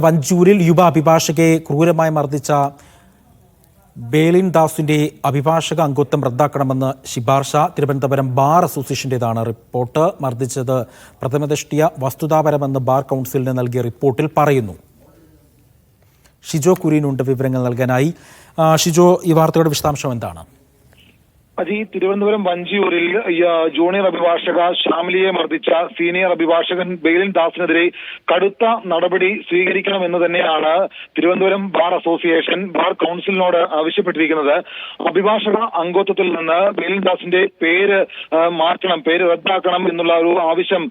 വഞ്ചൂരിൽ യുവ അഭിഭാഷകയെ ക്രൂരമായി മർദ്ദിച്ച ബേലിൻ ദാസിന്റെ അഭിഭാഷക അംഗത്വം റദ്ദാക്കണമെന്ന് ശുപാർശ തിരുവനന്തപുരം ബാർ അസോസിയേഷന്റേതാണ് റിപ്പോർട്ട്. മർദ്ദിച്ചത് പ്രഥമദൃഷ്ട്യാ വസ്തുതാപരമെന്ന് ബാർ കൗൺസിലിന് നൽകിയ റിപ്പോർട്ടിൽ പറയുന്നു. ഷിജോ കുര്യനുണ്ട് വിവരങ്ങൾ നൽകാനായി. ഷിജോ, ഈ വാർത്തയുടെ വിശദാംശം എന്താണ്? തിരുവനന്തപുരം വഞ്ചിയൂരിൽ ജൂനിയർ അഭിഭാഷക ഷാമിലിയെ മർദ്ദിച്ച സീനിയർ അഭിഭാഷകൻ ബെയിലിൻ ദാസിനെതിരെ കടുത്ത നടപടി സ്വീകരിക്കണമെന്ന് തന്നെയാണ് തിരുവനന്തപുരം ബാർ അസോസിയേഷൻ ബാർ കൗൺസിലിനോട് ആവശ്യപ്പെട്ടിരിക്കുന്നത്. അഭിഭാഷക അംഗത്വത്തിൽ നിന്ന് ബെയിലിൻ ദാസിന്റെ പേര് മാറ്റണം, പേര് റദ്ദാക്കണം എന്നുള്ള ഒരു ആവശ്യം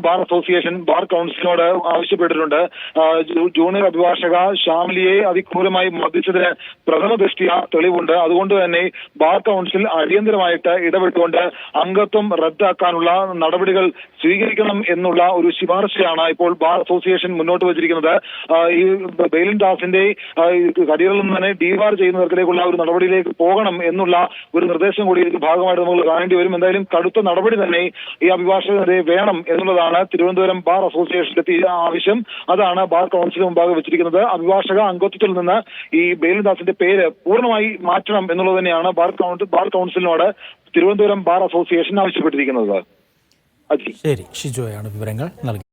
ബാർ അസോസിയേഷൻ ബാർ കൗൺസിലിനോട് ആവശ്യപ്പെട്ടിട്ടുണ്ട്. ജൂനിയർ അഭിഭാഷക ഷാമിലിയെ അതിക്രൂരമായി മർദ്ദിച്ചതിന് പ്രഥമ ദൃഷ്ട്യാ തെളിവുണ്ട്. അതുകൊണ്ട് തന്നെ ബാർ കൗൺസിൽ അടിയന്തരമായിട്ട് ഇടപെട്ടുകൊണ്ട് അംഗത്വം റദ്ദാക്കാനുള്ള നടപടികൾ സ്വീകരിക്കണം എന്നുള്ള ഒരു ശുപാർശയാണ് ഇപ്പോൾ ബാർ അസോസിയേഷൻ മുന്നോട്ട് വച്ചിരിക്കുന്നത്. ഈ ബെയിലിൻ ദാസിന്റെ കരിയറിൽ നിന്ന് തന്നെ ഡീബാർ ചെയ്യുന്ന തരത്തിലേക്കുള്ള ഒരു നടപടിയിലേക്ക് പോകണം എന്നുള്ള ഒരു നിർദ്ദേശം കൂടി ഇതിന്റെ ഭാഗമായിട്ട് നമ്മൾ കാണേണ്ടി വരും. എന്തായാലും കടുത്ത നടപടി തന്നെ ഈ അഭിഭാഷകനെതിരെ വേണം എന്നുള്ളതാണ് തിരുവനന്തപുരം ബാർ അസോസിയേഷന്റെ ആവശ്യം. അതാണ് ബാർ കൗൺസിൽ മുമ്പാകെ വെച്ചിരിക്കുന്നത്. അഭിഭാഷക അംഗത്വത്തിൽ നിന്ന് ഈ ബെയിലിൻ ദാസിന്റെ പേര് പൂർണ്ണമായി മാറ്റണം എന്നുള്ളത് തന്നെയാണ് ബാർ കൗൺസിലിനോട് തിരുവനന്തപുരം ബാർ അസോസിയേഷൻ ആവശ്യപ്പെട്ടിരിക്കുന്നത്. ശരി, ഷിജോയാണ് വിവരങ്ങൾ നൽകി.